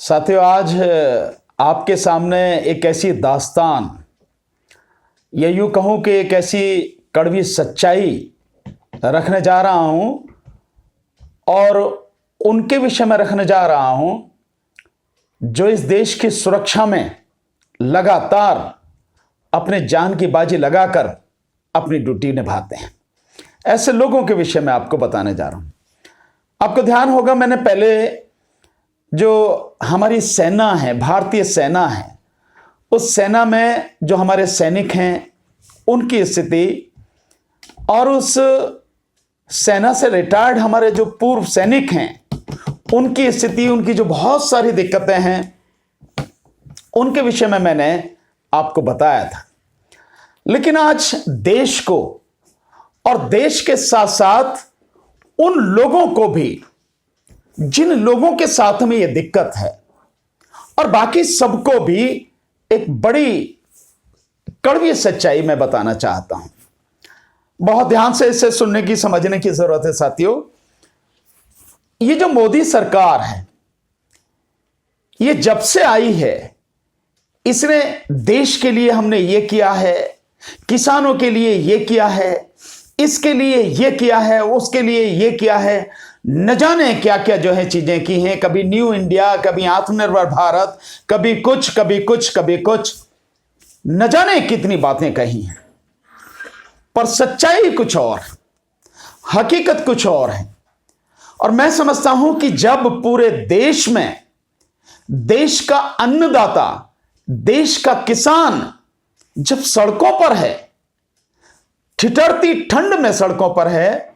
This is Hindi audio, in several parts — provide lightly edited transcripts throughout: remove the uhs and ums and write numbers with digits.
साथियों, आज आपके सामने एक ऐसी दास्तान या यूं कहूं कि एक ऐसी कड़वी सच्चाई रखने जा रहा हूं और उनके विषय में रखने जा रहा हूं जो इस देश की सुरक्षा में लगातार अपने जान की बाजी लगाकर अपनी ड्यूटी निभाते हैं। ऐसे लोगों के विषय में आपको बताने जा रहा हूं। आपको ध्यान होगा, मैंने पहले जो हमारी सेना है, भारतीय सेना है, उस सेना में जो हमारे सैनिक हैं उनकी स्थिति और उस सेना से रिटायर्ड हमारे जो पूर्व सैनिक हैं उनकी स्थिति, उनकी जो बहुत सारी दिक्कतें हैं उनके विषय में मैंने आपको बताया था। लेकिन आज देश को और देश के साथ साथ उन लोगों को भी जिन लोगों के साथ में यह दिक्कत है और बाकी सबको भी एक बड़ी कड़वी सच्चाई मैं बताना चाहता हूं। बहुत ध्यान से इसे सुनने की, समझने की जरूरत है साथियों। ये जो मोदी सरकार है, ये जब से आई है, इसने देश के लिए हमने ये किया है, किसानों के लिए ये किया है, इसके लिए ये किया है, उसके लिए ये किया है, न जाने क्या क्या जो है चीजें की हैं। कभी न्यू इंडिया, कभी आत्मनिर्भर भारत, कभी कुछ कभी कुछ कभी कुछ, न जाने कितनी बातें कही हैं। पर सच्चाई कुछ और, हकीकत कुछ और है। और मैं समझता हूं कि जब पूरे देश में देश का अन्नदाता, देश का किसान जब सड़कों पर है, ठिठुरती ठंड में सड़कों पर है,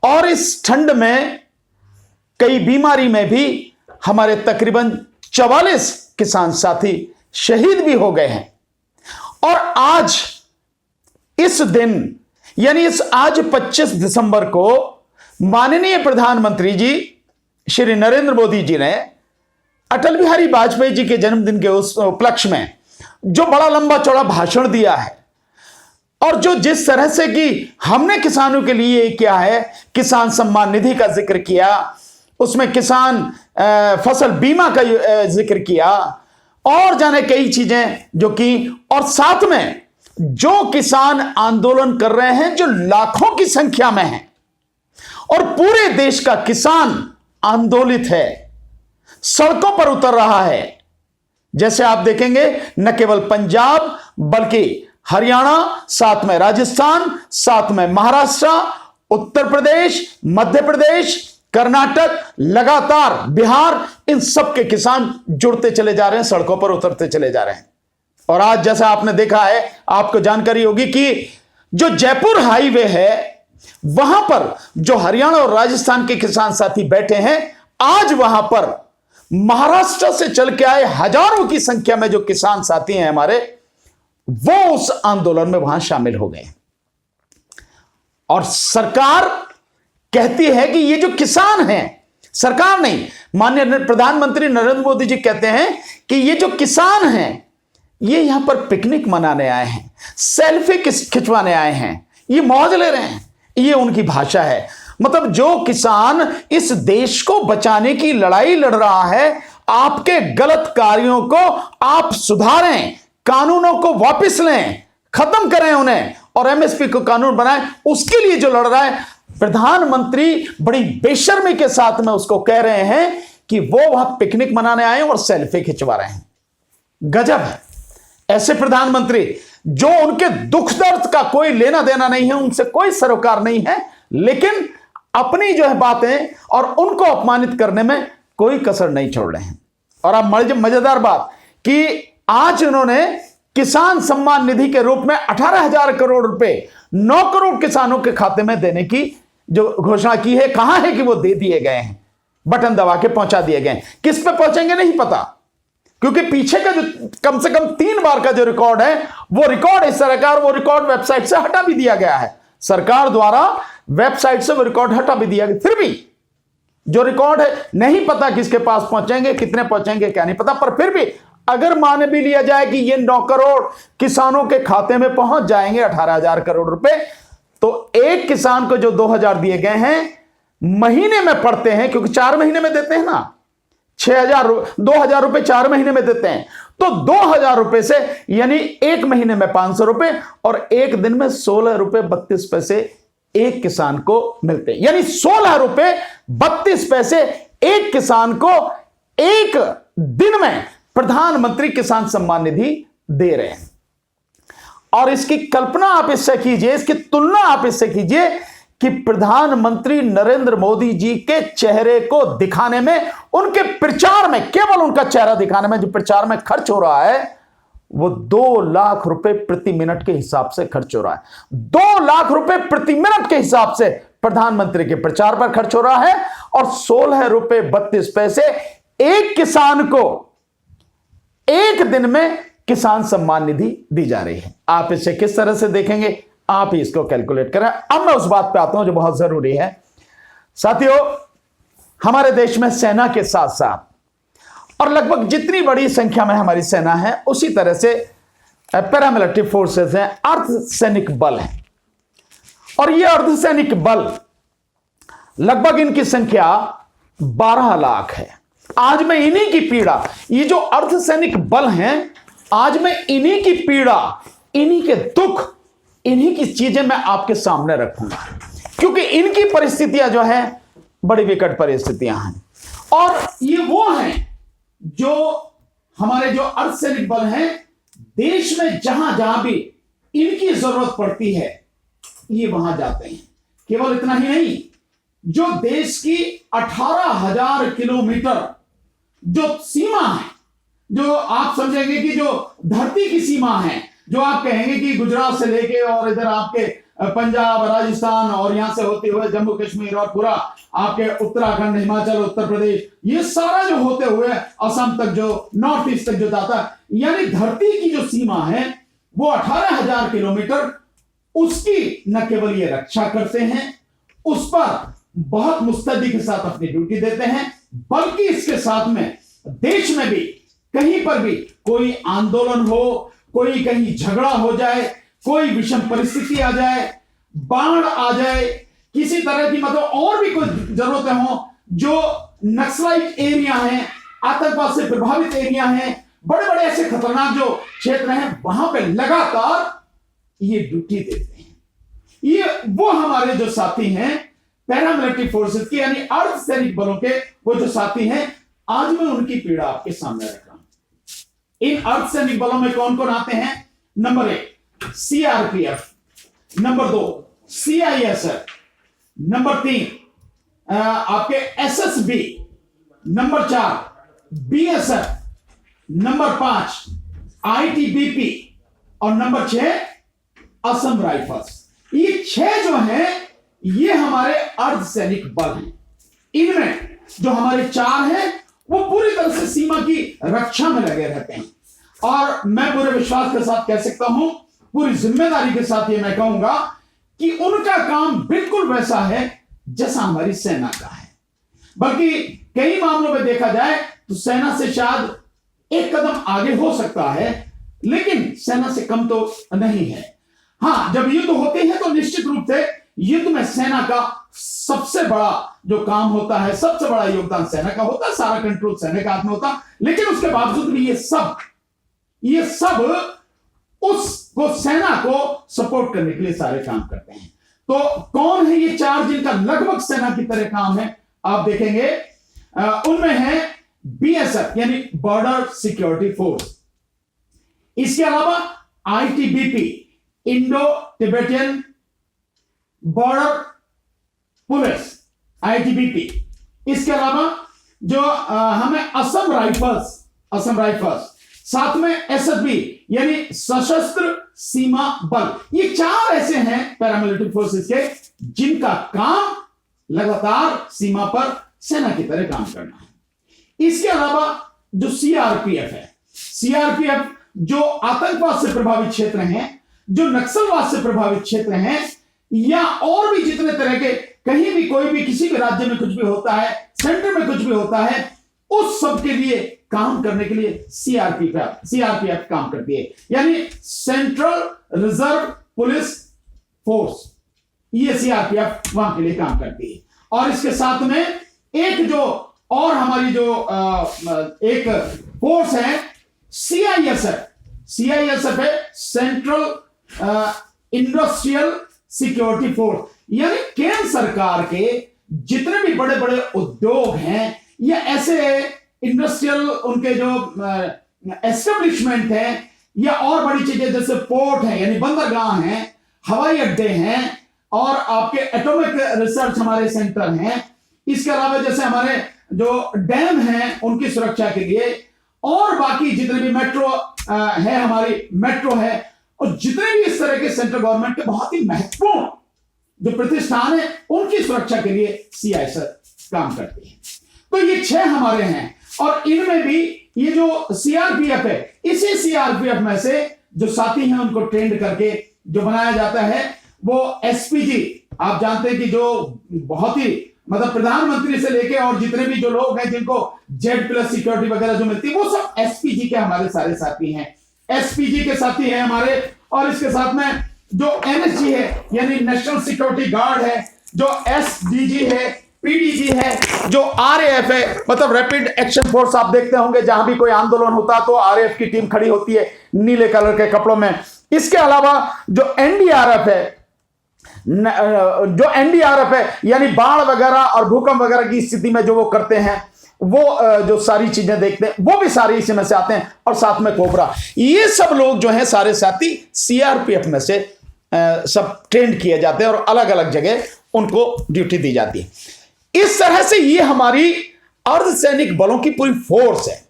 और इस ठंड में कई बीमारी में भी हमारे तकरीबन 44 किसान साथी शहीद भी हो गए हैं। और आज इस दिन यानी आज 25 दिसंबर को माननीय प्रधानमंत्री जी श्री नरेंद्र मोदी जी ने अटल बिहारी वाजपेयी जी के जन्मदिन के उस उपलक्ष्य में जो बड़ा लंबा चौड़ा भाषण दिया है और जो जिस तरह से कि हमने किसानों के लिए किया है, किसान सम्मान निधि का जिक्र किया, उसमें किसान फसल बीमा का जिक्र किया और जाने कई चीजें जो की, और साथ में जो किसान आंदोलन कर रहे हैं जो लाखों की संख्या में है और पूरे देश का किसान आंदोलित है, सड़कों पर उतर रहा है। जैसे आप देखेंगे, न केवल पंजाब बल्कि हरियाणा, साथ में राजस्थान, साथ में महाराष्ट्र, उत्तर प्रदेश, मध्य प्रदेश, कर्नाटक, लगातार बिहार, इन सब के किसान जुड़ते चले जा रहे हैं, सड़कों पर उतरते चले जा रहे हैं। और आज जैसा आपने देखा है, आपको जानकारी होगी कि जो जयपुर हाईवे है वहां पर जो हरियाणा और राजस्थान के किसान साथी बैठे हैं, आज वहां पर महाराष्ट्र से चल के आए हजारों की संख्या में जो किसान साथी हैं हमारे, वो उस आंदोलन में वहां शामिल हो गए। और सरकार कहती है कि ये जो किसान हैं, सरकार नहीं, माननीय प्रधानमंत्री नरेंद्र मोदी जी कहते हैं कि ये जो किसान हैं ये यहां पर पिकनिक मनाने आए हैं, सेल्फी खिंचवाने आए हैं, ये मौज ले रहे हैं। ये उनकी भाषा है। मतलब जो किसान इस देश को बचाने की लड़ाई लड़ रहा है, आपके गलत कार्यों को आप सुधारें, कानूनों को वापस लें, खत्म करें उन्हें और एमएसपी को कानून बनाएं, उसके लिए जो लड़ रहा है, प्रधानमंत्री बड़ी बेशर्मी के साथ में उसको कह रहे हैं कि वो वहां पिकनिक मनाने आए और सेल्फी खिंचवा रहे हैं। गजब है। ऐसे प्रधानमंत्री जो उनके दुख दर्द का कोई लेना देना नहीं है, उनसे कोई सरोकार नहीं है, लेकिन अपनी जो है बातें और उनको अपमानित करने में कोई कसर नहीं छोड़ रहे हैं। और अब मजेदार बात कि आज उन्होंने किसान सम्मान निधि के रूप में 18,000 करोड़ रुपए 9 करोड़ किसानों के खाते में देने की जो घोषणा की है। कहां है कि वो दे दिए गए हैं, बटन दबा के पहुंचा दिए गए। किस पे पहुंचेंगे नहीं पता, क्योंकि पीछे का जो कम से कम 3 बार का जो रिकॉर्ड है, वो रिकॉर्ड इस सरकार, वो रिकॉर्ड वेबसाइट से हटा भी दिया गया है। सरकार द्वारा वेबसाइट से वो रिकॉर्ड हटा भी दिया गया। फिर भी जो रिकॉर्ड है, नहीं पता किसके पास पहुंचेंगे, कितने पहुंचेंगे क्या नहीं पता, पर फिर भी अगर मान भी लिया जाए कि ये 9 करोड़ किसानों के खाते में पहुंच जाएंगे 18,000 करोड़ रुपए, तो एक किसान को जो 2,000 दिए गए हैं महीने में पड़ते हैं, क्योंकि 4 महीने में देते हैं ना, 6,000 2,000 रुपए 4 महीने में देते हैं, तो 2,000 रुपए से यानी एक महीने में 500 रुपए और एक दिन में 16 रुपए 32 पैसे एक किसान को मिलते हैं। यानी 16 रुपए 32 पैसे एक किसान को एक दिन में प्रधानमंत्री किसान सम्मान निधि दे रहे हैं। और इसकी कल्पना आप इससे कीजिए, इसकी तुलना आप इससे कीजिए कि प्रधानमंत्री नरेंद्र मोदी जी के चेहरे को दिखाने में, उनके प्रचार में, केवल उनका चेहरा दिखाने में जो प्रचार में खर्च हो रहा है वो 2 लाख रुपए प्रति मिनट के हिसाब से खर्च हो रहा है। 2 लाख रुपए प्रति मिनट के हिसाब से प्रधानमंत्री के प्रचार पर खर्च हो रहा है और 16 रुपए 32 पैसे एक किसान को एक दिन में किसान सम्मान निधि दी जा रही है। आप इसे किस तरह से देखेंगे, आप ही इसको कैलकुलेट करें। अब मैं उस बात पे आता हूं जो बहुत जरूरी है। साथियों, हमारे देश में सेना के साथ साथ और लगभग जितनी बड़ी संख्या में हमारी सेना है उसी तरह से पैरामिलिट्री फोर्सेस हैं, अर्धसैनिक बल हैं। और ये अर्धसैनिक बल लगभग इनकी संख्या 12 लाख है। आज मैं इन्हीं की पीड़ा, ये जो अर्धसैनिक बल हैं, आज मैं इन्हीं की पीड़ा, इन्हीं के दुख, इन्हीं की चीजें मैं आपके सामने रखूंगा, क्योंकि इनकी परिस्थितियां जो है बड़ी विकट परिस्थितियां हैं। और ये वो हैं जो हमारे जो अर्धसैनिक बल हैं, देश में जहां जहां भी इनकी जरूरत पड़ती है ये वहां जाते हैं। केवल इतना ही नहीं, जो देश की 18,000 किलोमीटर जो सीमा है, जो आप समझेंगे कि जो धरती की सीमा है, जो आप कहेंगे कि गुजरात से लेके और इधर आपके पंजाब, राजस्थान और यहां से होते हुए जम्मू कश्मीर और पूरा आपके उत्तराखंड, हिमाचल, उत्तर प्रदेश, ये सारा जो होते हुए असम तक, जो नॉर्थ ईस्ट तक जो जाता है, यानी धरती की जो सीमा है वो 18,000 किलोमीटर, उसकी न केवल ये रक्षा करते हैं, उस पर बहुत मुस्तैदी के साथ अपनी ड्यूटी देते हैं, बल्कि इसके साथ में देश में भी कहीं पर भी कोई आंदोलन हो, कोई कहीं झगड़ा हो जाए, कोई विषम परिस्थिति आ जाए, बाढ़ आ जाए, किसी तरह की मतलब और भी कोई जरूरतें हो, जो नक्सलाइट एरिया हैं, आतंकवाद से प्रभावित एरिया हैं, बड़े बड़े ऐसे खतरनाक जो क्षेत्र हैं, वहां पे लगातार ये ड्यूटी देते हैं। ये वो हमारे जो साथी हैं पैरामिलिट्री फोर्सेस के, यानी अर्धसैनिक बलों के वो जो साथी हैं, आज मैं उनकी पीड़ा आपके सामने रख रहा हूं। इन अर्धसैनिक बलों में कौन कौन आते हैं? Number 1 CRPF, number 2 CISF, number 3 आपके SSB, number 4 BSF, number 5 ITBP और नंबर 6 असम राइफल्स। ये 6 जो हैं ये हमारे अर्धसैनिक बल हैं। इनमें जो हमारे 4 हैं वो पूरी तरह से सीमा की रक्षा में लगे रहते हैं, और मैं पूरे विश्वास के साथ कह सकता हूं, पूरी जिम्मेदारी के साथ ये मैं कहूंगा कि उनका काम बिल्कुल वैसा है जैसा हमारी सेना का है। बल्कि कई मामलों में देखा जाए तो सेना से शायद एक कदम आगे हो सकता है, लेकिन सेना से कम तो नहीं है। हां, जब युद्ध होते हैं तो निश्चित रूप से युद्ध में सेना का सबसे बड़ा जो काम होता है, सबसे बड़ा योगदान सेना का होता है, सारा कंट्रोल सेना का हाथ में होता है। लेकिन उसके बावजूद भी ये सब उसको सेना को सपोर्ट करने के लिए सारे काम करते हैं। तो कौन है ये 4 जिनका लगभग सेना की तरह काम है? आप देखेंगे उनमें है बीएसएफ यानी बॉर्डर सिक्योरिटी फोर्स, इसके अलावा ITBP Indo Tibetan border police ITBP, इसके अलावा जो हमें असम राइफल्स, साथ में एसएसबी यानी सशस्त्र सीमा बल। ये 4 ऐसे हैं पैरामिलिट्री फोर्सेस के जिनका काम लगातार सीमा पर सेना की तरह काम करना है। इसके अलावा जो सीआरपीएफ है, सीआरपीएफ जो आतंकवाद से प्रभावित क्षेत्र हैं, जो नक्सलवाद से प्रभावित क्षेत्र हैं, या और भी जितने तरह के कहीं भी कोई भी किसी भी राज्य में कुछ भी होता है, सेंटर में कुछ भी होता है, उस सब के लिए काम करने के लिए सीआरपीएफ काम करती है, यानी सेंट्रल रिजर्व पुलिस फोर्स। ये सीआरपीएफ वहां के लिए काम करती है। और इसके साथ में एक जो और हमारी जो एक फोर्स है सीआईएसएफ, सीआईएसएफ है सेंट्रल इंडस्ट्रियल सिक्योरिटी फोर्स, यानी केंद्र सरकार के जितने भी बड़े बड़े उद्योग हैं या ऐसे इंडस्ट्रियल उनके जो एस्टेब्लिशमेंट है या और बड़ी चीजें जैसे पोर्ट है यानी बंदरगाह हैं, हवाई अड्डे हैं और आपके एटॉमिक रिसर्च हमारे सेंटर हैं, इसके अलावा जैसे हमारे जो डैम हैं उनकी सुरक्षा के लिए और बाकी जितने भी मेट्रो है, हमारी मेट्रो है और जितने भी इस तरह के सेंट्रल गवर्नमेंट के बहुत ही महत्वपूर्ण जो प्रतिष्ठान है उनकी सुरक्षा के लिए सीआईएसएफ काम करती है। तो ये 6 हमारे हैं और इनमें भी ये जो सीआरपीएफ है, इसी सीआरपीएफ में से जो साथी हैं उनको ट्रेंड करके जो बनाया जाता है वो एसपीजी, आप जानते हैं कि जो बहुत ही मतलब प्रधानमंत्री से लेके और जितने भी जो लोग हैं जिनको Z+ सिक्योरिटी वगैरह जो मिलती है वो सब एसपीजी के हमारे सारे साथी हैं, एसपीजी के साथी हैं हमारे। और इसके साथ में जो एनएसजी है यानी नेशनल सिक्योरिटी गार्ड है, जो एसडीजी है, पीडीजी है, जो आरएएफ है मतलब रैपिड एक्शन फोर्स, आप देखते होंगे जहां भी कोई आंदोलन होता है तो आरएएफ की टीम खड़ी होती है नीले कलर के कपड़ों में। इसके अलावा जो एनडीआरएफ है, जो एनडीआरएफ है यानी बाढ़ वगैरह और भूकंप वगैरह की स्थिति में जो वो करते हैं, वो जो सारी चीजें देखते हैं वो भी सारी इसी में से आते हैं। और साथ में कोबरा, ये सब लोग जो हैं सारे साथी सीआरपीएफ में से सब ट्रेंड किए जाते हैं और अलग अलग जगह उनको ड्यूटी दी जाती है। इस तरह से ये हमारी अर्धसैनिक बलों की पूरी फोर्स है।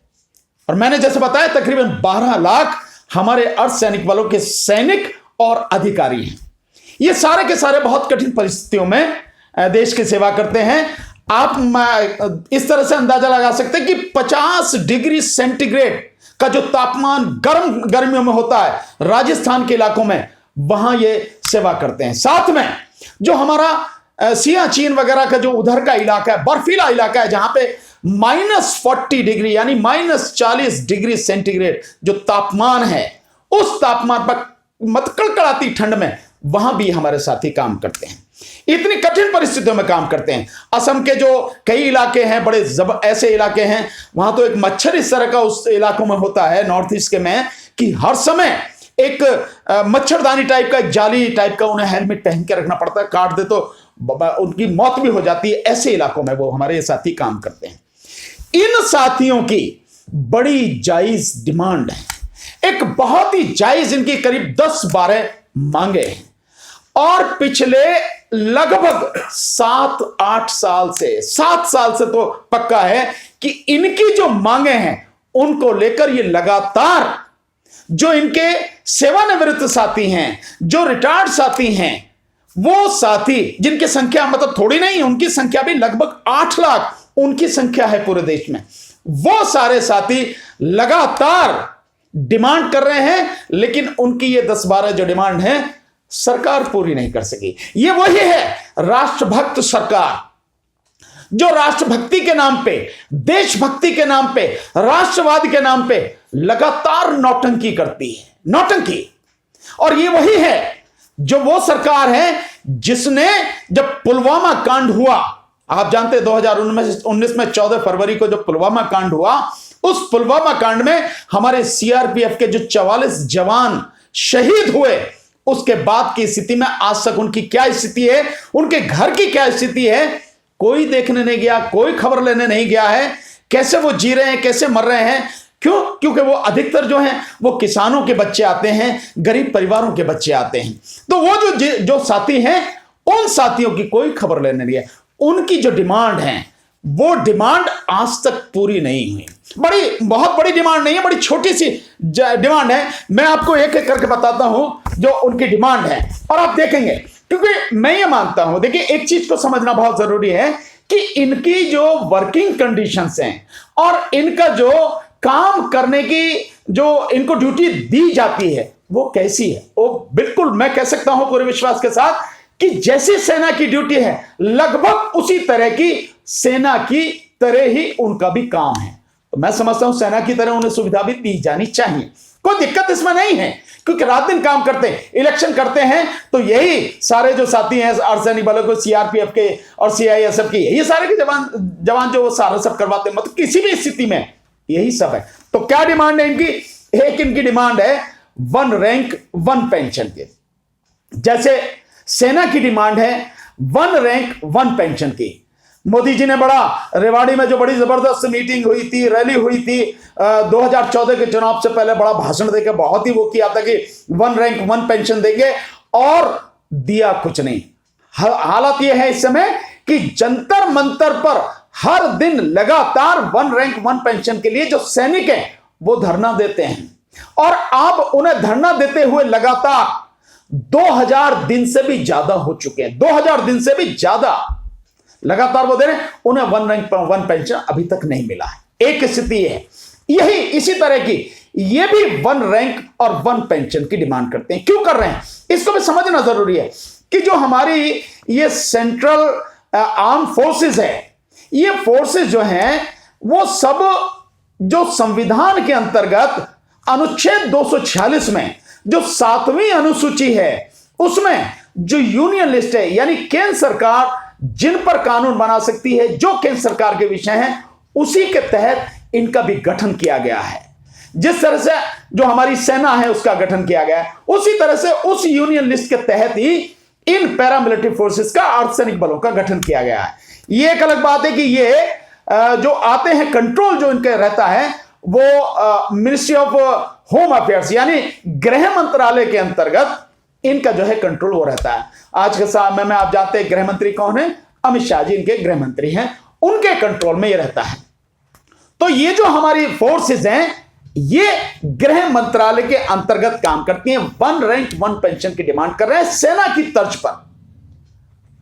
और मैंने जैसे बताया तकरीबन 12 लाख हमारे अर्धसैनिक बलों के सैनिक और अधिकारी हैं। ये सारे के सारे बहुत कठिन परिस्थितियों में देश की सेवा करते हैं। आप इस तरह से अंदाजा लगा सकते हैं कि 50 डिग्री सेंटीग्रेड का जो तापमान गर्मियों में होता है राजस्थान के इलाकों में, वहां ये सेवा करते हैं। साथ में जो हमारा सियाचिन वगैरह का जो उधर का इलाका है, बर्फीला इलाका है, जहां पे -40 डिग्री यानी -40 डिग्री सेंटीग्रेड जो तापमान है, उस तापमान पर मत कड़कड़ाती ठंड में वहां भी हमारे साथी काम करते हैं। इतनी कठिन परिस्थितियों में काम करते हैं। असम के जो कई इलाके हैं बड़े ऐसे इलाके हैं, वहां तो एक मच्छर इस तरह का उस इलाकों में होता है नॉर्थ ईस्ट के में कि हर समय एक मच्छरदानी टाइप का, एक जाली टाइप का उन्हें हेलमेट पहन के रखना पड़ता है, काट दे तो उनकी मौत भी हो जाती है। ऐसे इलाकों में वो हमारे साथी काम करते हैं। इन साथियों की बड़ी जायज डिमांड है, एक बहुत ही जायज, इनकी करीब 10-12 मांगे हैं और पिछले लगभग 7-8 साल से, 7 साल से तो पक्का है कि इनकी जो मांगे हैं उनको लेकर ये लगातार जो इनके सेवानिवृत्त साथी हैं, जो रिटायर्ड साथी हैं, वो साथी जिनकी संख्या मतलब थोड़ी नहीं, उनकी संख्या भी लगभग 8 लाख उनकी संख्या है पूरे देश में, वो सारे साथी लगातार डिमांड कर रहे हैं। लेकिन उनकी ये 10-12 जो डिमांड है सरकार पूरी नहीं कर सकी। ये वही है राष्ट्रभक्त सरकार जो राष्ट्रभक्ति के नाम पे, देशभक्ति के नाम पे, राष्ट्रवाद के नाम पे लगातार नौटंकी करती है, नौटंकी। और ये वही है जो वो सरकार है जिसने जब पुलवामा कांड हुआ, आप जानते हैं 2019 में 14 फरवरी को जो पुलवामा कांड हुआ, उस पुलवामा कांड में हमारे सीआरपीएफ के जो 44 जवान शहीद हुए, उसके बाद की स्थिति में आज तक उनकी क्या स्थिति है, उनके घर की क्या स्थिति है, कोई देखने नहीं गया, कोई खबर लेने नहीं गया है। कैसे वो जी रहे हैं, कैसे मर रहे हैं, क्यों? क्योंकि वो अधिकतर जो हैं वो किसानों के बच्चे आते हैं, गरीब परिवारों के बच्चे आते हैं। तो वो जो साथी हैं, उन साथियों की कोई खबर लेने नहीं है। उनकी जो डिमांड है वो डिमांड आज तक पूरी नहीं हुई। बहुत बड़ी डिमांड नहीं है, बड़ी छोटी सी डिमांड है। मैं आपको एक एक करके बताता हूं जो उनकी डिमांड है और आप देखेंगे, क्योंकि मैं ये मानता हूं, देखिए एक चीज को समझना बहुत जरूरी है कि इनकी जो वर्किंग कंडीशंस हैं और इनका जो काम करने की जो इनको ड्यूटी दी जाती है वो कैसी है। वो बिल्कुल मैं कह सकता हूं पूरे विश्वास के साथ कि जैसी सेना की ड्यूटी है लगभग उसी तरह की सेना की तरह ही उनका भी काम है। तो मैं समझता हूं सेना की तरह उन्हें सुविधा भी दी जानी चाहिए, कोई दिक्कत इसमें नहीं है। क्योंकि रात दिन काम करते हैं, इलेक्शन करते हैं, तो यही सारे जो साथी हैं अर्धसैनिक बलों को, सीआरपीएफ के और सीआईएसएफ के, यही सारे के जवान जो सारा सब करवाते हैं, मतलब किसी भी स्थिति में यही सब है। तो क्या डिमांड है इनकी? एक इनकी डिमांड है 1 रैंक 1 पेंशन के, जैसे सेना की डिमांड है 1 रैंक 1 पेंशन की। मोदी जी ने बड़ा रेवाड़ी में जो बड़ी जबरदस्त मीटिंग हुई थी, रैली हुई थी 2014 के चुनाव से पहले, बड़ा भाषण देकर बहुत ही वो किया था कि 1 रैंक 1 पेंशन देंगे, और दिया कुछ नहीं। हालत यह है इस समय कि जंतर मंतर पर हर दिन लगातार 1 रैंक 1 पेंशन के लिए जो सैनिक हैं वो धरना देते हैं, और अब उन्हें धरना देते हुए लगातार 2000 दिन से भी ज्यादा हो चुके हैं। 2000 दिन से भी ज्यादा लगातार वो दे रहे हैं, उन्हें 1 रैंक 1 पेंशन अभी तक नहीं मिला है। एक स्थिति है यही, इसी तरह की ये भी 1 रैंक और 1 पेंशन की डिमांड करते हैं। क्यों कर रहे हैं इसको भी समझना जरूरी है कि जो हमारी ये सेंट्रल आर्म फोर्सेस है, ये फोर्सेस जो हैं वो सब जो संविधान के अंतर्गत अनुच्छेद 246 में जो 7वीं अनुसूची है, उसमें जो यूनियन लिस्ट है, यानी केंद्र सरकार जिन पर कानून बना सकती है, जो केंद्र सरकार के विषय हैं, उसी के तहत इनका भी गठन किया गया है। जिस तरह से जो हमारी सेना है उसका गठन किया गया है, उसी तरह से उस यूनियन लिस्ट के तहत ही इन पैरामिलिट्री फोर्सेस का, अर्धसैनिक बलों का गठन किया गया है। ये एक अलग बात है कि ये जो आते हैं, कंट्रोल जो इनके रहता है वो मिनिस्ट्री ऑफ होम अफेयर्स यानी गृह मंत्रालय के अंतर्गत इनका जो है कंट्रोल हो रहता है। आज के समय में आप जानते हैं गृह मंत्री कौन है? अमित शाह जी इनके गृह मंत्री हैं, उनके कंट्रोल में ये रहता है। तो ये जो हमारी फोर्सेस हैं ये गृह मंत्रालय के अंतर्गत काम करती हैं। 1 रैंक 1 पेंशन की डिमांड कर रहे हैं, सेना की तर्ज पर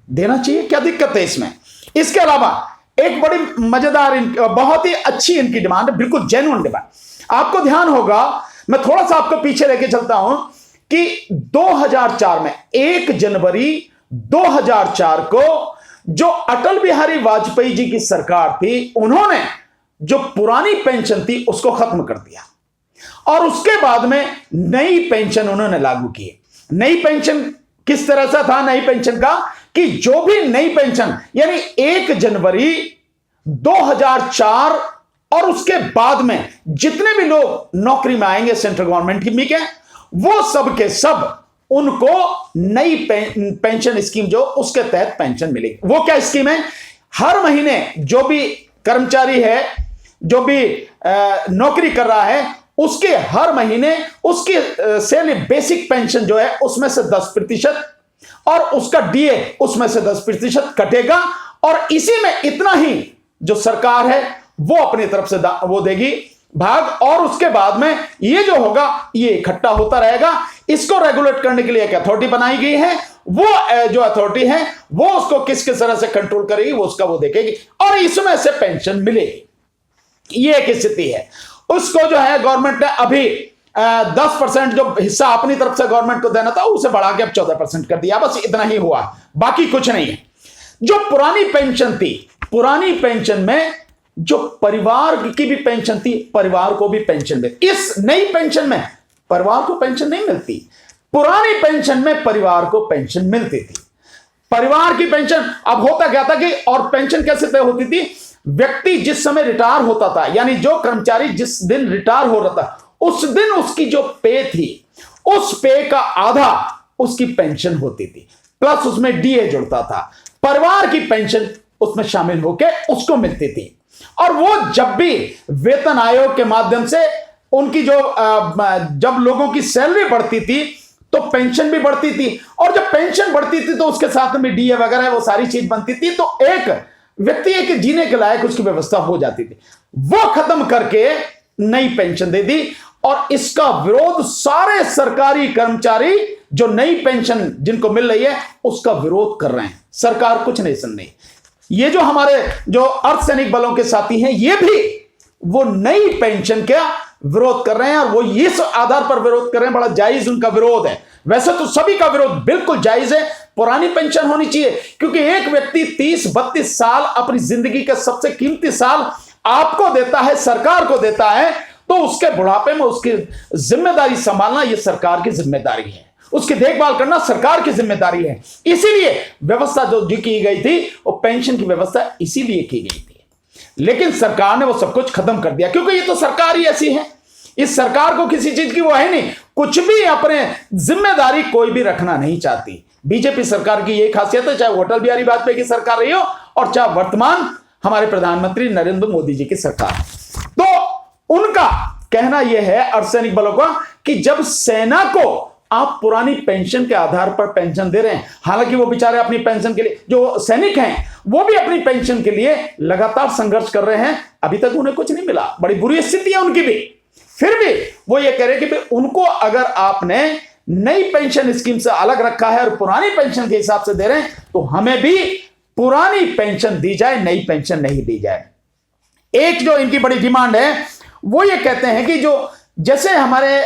देना चाहिए, क्या दिक्कत है इसमें? इसके अलावा एक बड़ी मजेदार, बहुत ही अच्छी इनकी डिमांड है, बिल्कुल जेन्युइन डिमांड। आपको ध्यान होगा, मैं थोड़ा सा आपको पीछे लेके चलता हूं कि 2004 में 1 जनवरी 2004 को जो अटल बिहारी वाजपेयी जी की सरकार थी, उन्होंने जो पुरानी पेंशन थी उसको खत्म कर दिया, और उसके बाद में नई पेंशन उन्होंने लागू की। नई पेंशन किस तरह से था? नई पेंशन का कि जो भी नई पेंशन यानी 1 जनवरी 2004 और उसके बाद में जितने भी लोग नौकरी में आएंगे सेंट्रल गवर्नमेंट की के, वो सब के सब उनको नई पेंशन स्कीम जो उसके तहत पेंशन मिलेगी। वो क्या स्कीम है? हर महीने जो भी कर्मचारी है, जो भी नौकरी कर रहा है, उसके हर महीने उसकी सैलरी बेसिक पेंशन जो है उसमें से 10% और उसका डीए उसमें से 10% कटेगा, और इसी में इतना ही जो सरकार है वो अपनी तरफ से वो देगी भाग, और उसके बाद में ये जो होगा ये इकट्ठा होता रहेगा। इसको रेगुलेट करने के लिए एक अथॉरिटी बनाई गई है, वो जो अथॉरिटी है वो उसको किस किस तरह से कंट्रोल करेगी, वो उसका वो देखेगी, और इसमें से पेंशन मिलेगी। ये एक स्थिति है। उसको जो है गवर्नमेंट ने अभी 10% जो हिस्सा अपनी तरफ से गवर्नमेंट को देना था उसे बढ़ा के अब 14% कर दिया, बस इतना ही हुआ, बाकी कुछ नहीं है। जो पुरानी पेंशन थी, पुरानी पेंशन में जो परिवार की भी पेंशन थी, परिवार को भी पेंशन मिलती। इस नई पेंशन में परिवार को पेंशन नहीं मिलती, पुरानी पेंशन में परिवार को पेंशन मिलती थी। परिवार की पेंशन अब होता क्या था कि, और पेंशन कैसे तय होती थी? व्यक्ति जिस समय रिटायर होता था, यानी जो कर्मचारी जिस दिन रिटायर हो रहा था, उस दिन उसकी जो पे थी, उस पे का आधा उसकी पेंशन होती थी, प्लस उसमें डीए जुड़ता था। परिवार की पेंशन उसमें शामिल होकर उसको मिलती थी, और वो जब भी वेतन आयोग के माध्यम से उनकी जो जब लोगों की सैलरी बढ़ती थी तो पेंशन भी बढ़ती थी, और जब पेंशन बढ़ती थी तो उसके साथ में डीए वगैरह वो सारी चीज बनती थी, तो एक व्यक्ति एक जीने के लायक उसकी व्यवस्था हो जाती थी। वो खत्म करके नई पेंशन दे दी, और इसका विरोध सारे सरकारी कर्मचारी जो नई पेंशन जिनको मिल रही है उसका विरोध कर रहे हैं। सरकार कुछ नहीं सुन रही। ये जो हमारे जो अर्धसैनिक बलों के साथी हैं, ये भी वो नई पेंशन का विरोध कर रहे हैं, और वो इस आधार पर विरोध कर रहे हैं, बड़ा जायज उनका विरोध है। वैसे तो सभी का विरोध बिल्कुल जायज है, पुरानी पेंशन होनी चाहिए, क्योंकि एक व्यक्ति 30-32 साल अपनी जिंदगी के सबसे कीमती साल आपको देता है, सरकार को देता है, तो उसके बुढ़ापे में उसकी जिम्मेदारी संभालना ये सरकार की जिम्मेदारी है, उसकी देखभाल करना सरकार की जिम्मेदारी है। इसीलिए व्यवस्था जो की गई थी वो पेंशन की व्यवस्था इसीलिए की गई थी, लेकिन सरकार ने वो सब कुछ खत्म कर दिया, क्योंकि ये तो सरकार ही ऐसी है। इस सरकार को किसी चीज की वो है नहीं, कुछ भी अपने जिम्मेदारी कोई भी रखना नहीं चाहती। बीजेपी सरकार की यही खासियत है, चाहे अटल बिहारी वाजपेयी की सरकार रही हो और चाहे वर्तमान हमारे प्रधानमंत्री नरेंद्र मोदी जी की सरकार। तो उनका कहना यह है अर्धसैनिक बलों का कि जब सेना को आप पुरानी पेंशन के आधार पर पेंशन दे रहे हैं, हालांकि वो बेचारे अपनी पेंशन के लिए, जो सैनिक हैं वो भी अपनी पेंशन के लिए लगातार संघर्ष कर रहे हैं, अभी तक उन्हें कुछ नहीं मिला, बड़ी बुरी स्थिति है उनकी भी। फिर भी वो ये कह रहे हैं कि उनको अगर आपने नई पेंशन स्कीम से अलग रखा है और पुरानी पेंशन के हिसाब से दे रहे हैं, तो हमें भी पुरानी पेंशन दी जाए, नई पेंशन नहीं दी जाए। एक जो इनकी बड़ी डिमांड है वो ये कहते हैं कि जो जैसे हमारे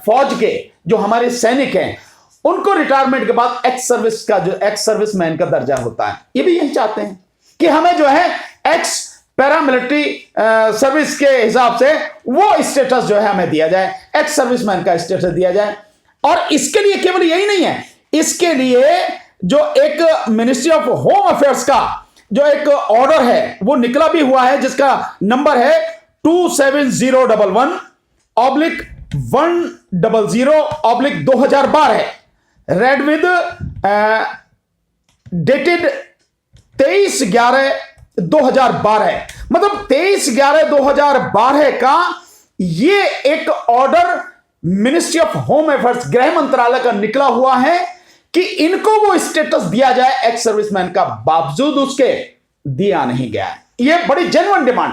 फौज के जो हमारे सैनिक हैं उनको रिटायरमेंट के बाद एक्स सर्विस का जो एक्स सर्विसमैन का दर्जा होता है, ये भी यही चाहते हैं कि हमें जो है एक्स पैरामिलिट्री सर्विस के हिसाब से वो स्टेटस जो है हमें दिया जाए, एक्स सर्विसमैन का स्टेटस दिया जाए। और इसके लिए केवल यही नहीं है, इसके लिए जो एक मिनिस्ट्री ऑफ होम अफेयर्स का जो एक ऑर्डर है वो निकला भी हुआ है, जिसका नंबर है 27011/100/2012 है, रेड विद डेटेड 23/11/2012, मतलब 23/11/2012 का ये एक order ministry of home affairs गृह मंत्रालय का निकला हुआ है कि इनको वो स्टेटस दिया जाए एक्स सर्विसमैन का, बावजूद उसके दिया नहीं गया। ये बड़ी जेन्युइन डिमांड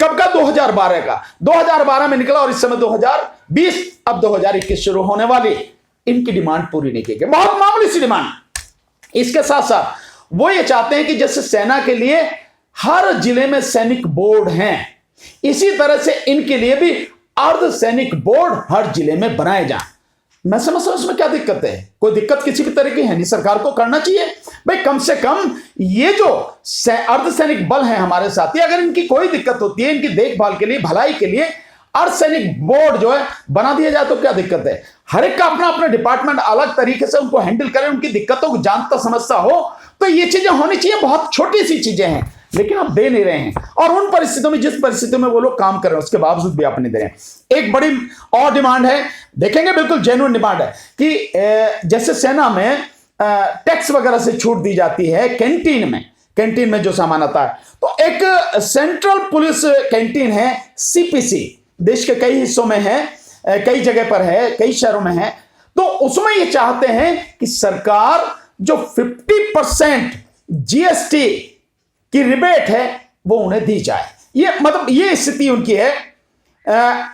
कब का, 2012 का, 2012 में निकला और इस समय 2020, अब 2021 शुरू होने वाली, इनकी डिमांड पूरी नहीं की गई, बहुत मामूली सी डिमांड। इसके साथ साथ वो ये चाहते हैं कि जैसे सेना के लिए हर जिले में सैनिक बोर्ड हैं, इसी तरह से इनके लिए भी अर्धसैनिक बोर्ड हर जिले में बनाए जाएं। मैं समझता हूं इसमें क्या दिक्कत है, कोई दिक्कत किसी भी तरह की है नहीं, सरकार को करना चाहिए भाई। कम से कम ये जो अर्धसैनिक बल हैं हमारे साथी, अगर इनकी कोई दिक्कत होती है इनकी देखभाल के लिए, भलाई के लिए अर्धसैनिक बोर्ड जो है बना दिया जाए तो क्या दिक्कत है। हर एक का अपना अपना डिपार्टमेंट अलग तरीके से उनको हैंडल करें, उनकी दिक्कतों को जानता समझता हो, तो ये चीजें होनी चाहिए। बहुत छोटी सी चीजें हैं लेकिन आप दे नहीं रहे हैं, और उन परिस्थितियों में, जिस परिस्थितियों में वो लोग काम कर रहे हैं उसके बावजूद भी आप नहीं दे रहे हैं। एक बड़ी और डिमांड है, देखेंगे बिल्कुल जेन्युइन डिमांड है कि जैसे सेना में टैक्स वगैरह से छूट दी जाती है, कैंटीन में जो सामान आता है, तो एक सेंट्रल पुलिस कैंटीन है सीपीसी, देश के कई हिस्सों में है, कई जगह पर है, कई शहरों में है। तो उसमें ये चाहते हैं कि सरकार जो 50% जीएसटी की रिबेट है वो उन्हें दी जाए। ये मतलब ये स्थिति उनकी है,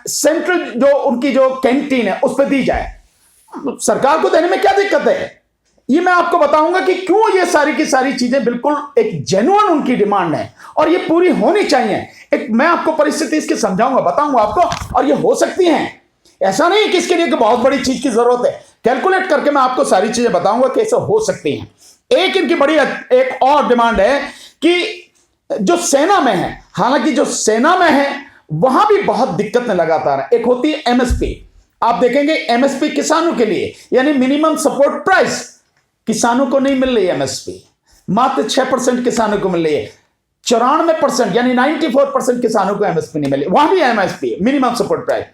सेंट्रल जो उनकी जो कैंटीन है उस पर दी जाए। सरकार को देने में क्या दिक्कत है, ये मैं आपको बताऊंगा कि क्यों ये सारी की सारी चीजें बिल्कुल एक जेन्युइन उनकी डिमांड है और ये पूरी होनी चाहिए। एक मैं आपको परिस्थिति इसकी समझाऊंगा, बताऊंगा आपको, और ये हो सकती हैं। ऐसा नहीं कि इसके लिए कि बहुत बड़ी चीज की जरूरत है, कैलकुलेट करके मैं आपको सारी चीजें बताऊंगा कैसे हो सकती हैं। एक इनकी बड़ी एक और डिमांड है कि जो सेना में है, हालांकि जो सेना में है वहां भी बहुत दिक्कतें लगातार है। एक होती है एमएसपी, आप देखेंगे एमएसपी किसानों के लिए, यानी मिनिमम सपोर्ट प्राइस, किसानों को नहीं मिल रही है एमएसपी, मात्र 6% किसानों को मिल रही है, 94% यानी 94% किसानों को एमएसपी नहीं मिली, वहां भी एमएसपी है, मिनिमम सपोर्ट प्राइस।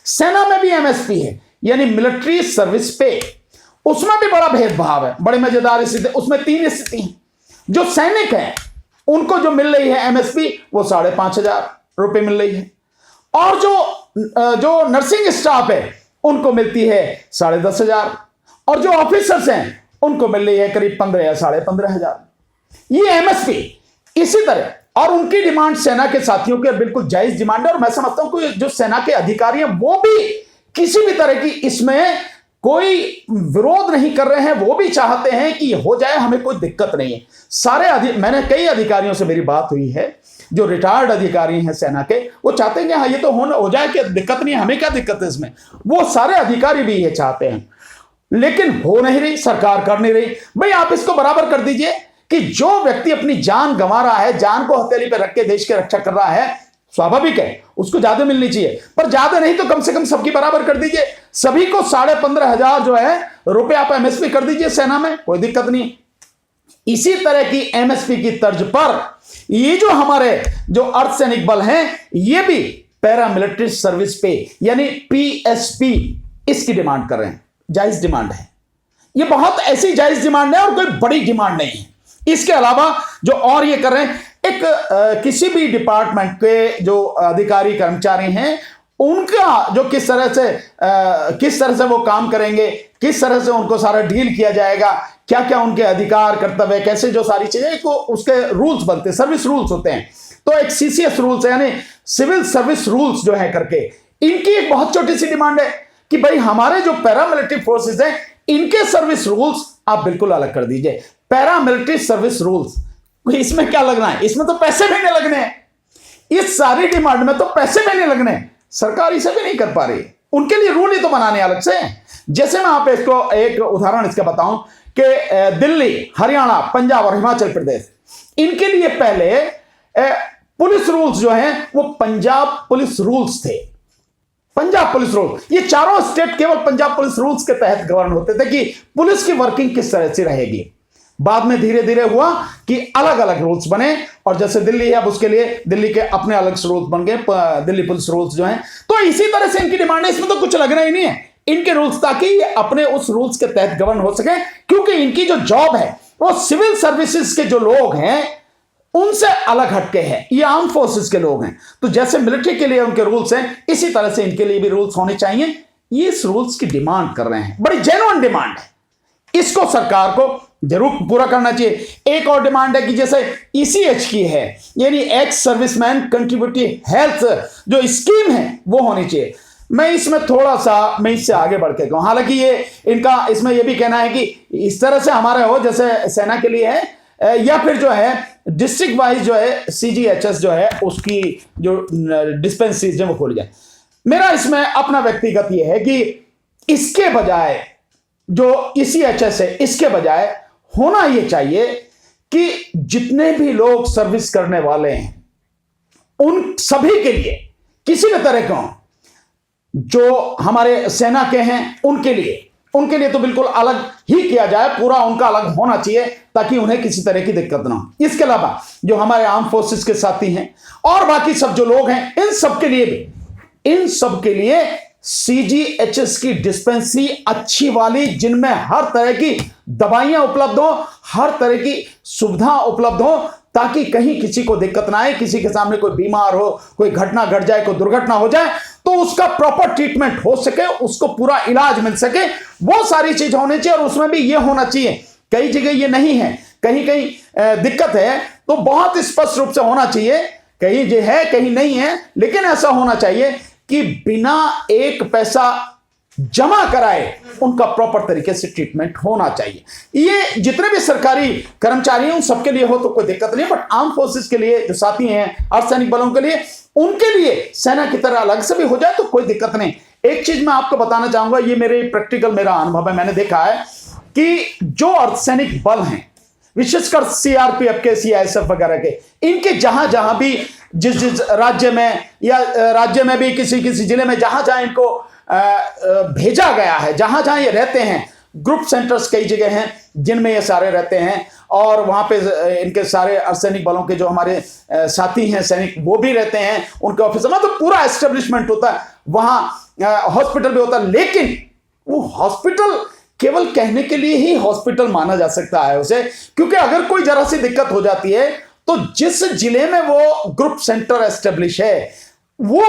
सेना में भी एमएसपी है, यानी मिलिट्री सर्विस पे, उसमें भी बड़ा भेदभाव है, बड़ी मजेदार स्थिति। उसमें 3 स्थिति हैं। जो सैनिक हैं उनको जो मिल रही है एमएसपी वो 5,500 रुपए मिल रही है, और जो नर्सिंग स्टाफ है उनको मिलती है 10,500, और जो ऑफिसर्स हैं उनको मिल रही है करीब 15 या 15,500। ये एमएसपी। इसी तरह और उनकी डिमांड सेना के साथियों के बिल्कुल जायज डिमांड है, और मैं समझता हूं कि जो सेना के अधिकारी हैं वो भी किसी भी तरह की इसमें कोई विरोध नहीं कर रहे हैं, वो भी चाहते हैं कि हो जाए, हमें कोई दिक्कत नहीं है। मैंने कई अधिकारियों से मेरी बात हुई है जो रिटायर्ड अधिकारी हैं सेना के, वो चाहते हैं कि हाँ ये तो हो जाए, कि दिक्कत नहीं है, हमें क्या दिक्कत है इसमें। वो सारे अधिकारी भी ये चाहते हैं, लेकिन हो नहीं रही, सरकार कर नहीं रही। भाई आप इसको बराबर कर दीजिए कि जो व्यक्ति अपनी जान गंवा रहा है, जान को हथेली पर रख के देश की रक्षा कर रहा है, स्वाभाविक है, उसको ज्यादा मिलनी चाहिए, पर ज्यादा नहीं तो कम से कम सबकी बराबर कर दीजिए। सभी को 15,500 जो है रुपए आप एमएसपी कर दीजिए सेना में, कोई दिक्कत नहीं। इसी तरह की एमएसपी की तर्ज पर ये जो हमारे जो अर्धसैनिक बल हैं, ये भी पैरामिलिट्री सर्विस पे यानी पीएसपी इसकी डिमांड कर रहे हैं। जायज डिमांड है, ये बहुत ऐसी जायज डिमांड है और कोई बड़ी डिमांड नहीं है। इसके अलावा जो और ये कर रहे हैं, एक किसी भी डिपार्टमेंट के जो अधिकारी कर्मचारी हैं उनका जो किस तरह से वो काम करेंगे, किस तरह से उनको सारा डील किया जाएगा, क्या क्या उनके अधिकार कर्तव्य, कैसे जो सारी चीजें को उसके रूल्स बनते हैं, सर्विस रूल्स होते हैं। तो एक सीसीएस रूल्स है यानी सिविल सर्विस रूल्स जो है करके, इनकी एक बहुत छोटी सी डिमांड है कि भाई हमारे जो पैरामिलिट्री फोर्सेस हैं इनके सर्विस रूल्स आप बिल्कुल अलग कर दीजिए। पैरामिलिट्री सर्विस रूल्स, इसमें क्या लगना है, इसमें तो पैसे भी नहीं लगने हैं। इस सारी डिमांड में तो पैसे भी नहीं लगने, सरकार इसे भी नहीं कर पा रही, उनके लिए रूल ही तो बनाने अलग से। जैसे मैं आप इसको एक उदाहरण इसका बताऊं कि दिल्ली, हरियाणा, पंजाब और हिमाचल प्रदेश, इनके लिए पहले पुलिस रूल्स जो हैं वो पंजाब पुलिस रूल्स थे। पंजाब पुलिस रूल, ये चारों स्टेट केवल पंजाब पुलिस रूल्स के तहत गवर्न होते थे कि पुलिस की वर्किंग किस तरह से रहेगी। बाद में धीरे धीरे हुआ कि अलग अलग रूल्स बने, और जैसे दिल्ली है अब उसके लिए दिल्ली के अपने अलग रूल्स बन गए, दिल्ली पुलिस रूल्स जो हैं। तो इसी तरह से इनकी डिमांड है, इसमें तो कुछ लगना ही नहीं है इनके रूल्स, ताकि ये अपने उस रूल्स के तहत गवर्न हो सके, क्योंकि इनकी जो जॉब है वो सिविल सर्विसेज के जो लोग हैं उनसे अलग हटके हैं, ये आर्म फोर्सेस के लोग हैं। तो जैसे मिलिट्री के लिए उनके रूल्स हैं, इसी तरह से इनके लिए भी रूल्स होने चाहिए। ये इस रूल्स की डिमांड कर रहे हैं, बड़ी जेन्युइन डिमांड है, इसको सरकार को जरूर पूरा करना चाहिए। एक और डिमांड है कि जैसे ईसीएच की है, यानी एक्स सर्विसमैन कंट्रीब्यूटिव हेल्थ जो स्कीम है वो होनी चाहिए। मैं इसमें थोड़ा सा मैं इससे आगे बढ़ के कहूं, हालांकि ये इनका इसमें यह भी कहना है कि इस तरह से हमारे हो जैसे सेना के लिए है, या फिर जो है डिस्ट्रिक्ट वाइज जो है सीजीएचएस जो है उसकी जो डिस्पेंसरीज है वो खोली जाए। मेरा इसमें अपना व्यक्तिगत ये है कि इसके बजाय जो ईसीएचएस है, इसके बजाय होना यह चाहिए कि जितने भी लोग सर्विस करने वाले हैं उन सभी के लिए किसी भी तरह का, जो हमारे सेना के हैं उनके लिए तो बिल्कुल अलग ही किया जाए, पूरा उनका अलग होना चाहिए ताकि उन्हें किसी तरह की दिक्कत ना हो। इसके अलावा जो हमारे आर्म फोर्सेस के साथी हैं और बाकी सब जो लोग हैं, इन सब के लिए सीजीएचएस की डिस्पेंसरी अच्छी वाली, जिनमें हर तरह की दवाइयां उपलब्ध हो, हर तरह की सुविधा उपलब्ध हो, ताकि कहीं किसी को दिक्कत ना आए, किसी के सामने कोई बीमार हो, कोई घटना घट जाए, कोई दुर्घटना हो जाए तो उसका प्रॉपर ट्रीटमेंट हो सके, उसको पूरा इलाज मिल सके, वो सारी चीज होनी चाहिए। और उसमें भी ये होना चाहिए, कई जगह ये नहीं है, कहीं कहीं दिक्कत है, तो बहुत स्पष्ट रूप से होना चाहिए, कहीं ये है कहीं नहीं है, लेकिन ऐसा होना चाहिए कि बिना एक पैसा जमा कराए उनका प्रॉपर तरीके से ट्रीटमेंट होना चाहिए। ये जितने भी सरकारी कर्मचारी हैं उन सबके लिए हो तो कोई दिक्कत नहीं, बट आर्म फोर्सेस के लिए जो साथी हैं अर्धसैनिक बलों के लिए, उनके लिए सेना की तरह अलग से भी हो जाए तो कोई दिक्कत नहीं। एक चीज मैं आपको बताना चाहूंगा, ये मेरे प्रैक्टिकल मेरा अनुभव है, मैंने देखा है कि जो अर्धसैनिक बल हैं, विशेषकर सीआरपीएफ के, सीआईएसएफ वगैरह के, इनके जहां जहां भी जिस राज्य में या राज्य में भी किसी जिले में जहां जहां इनको भेजा गया है, जहां जहां ये रहते हैं, ग्रुप सेंटर्स कई जगह हैं जिनमें ये सारे रहते हैं, और वहां पे इनके सारे अर्धसैनिक बलों के जो हमारे साथी हैं सैनिक वो भी रहते हैं, उनके ऑफिस में तो पूरा एस्टेब्लिशमेंट होता है, वहां हॉस्पिटल भी होता है। लेकिन वो हॉस्पिटल केवल कहने के लिए ही हॉस्पिटल माना जा सकता है उसे, क्योंकि अगर कोई जरा सी दिक्कत हो जाती है तो जिस जिले में वो ग्रुप सेंटर एस्टेब्लिश है, वो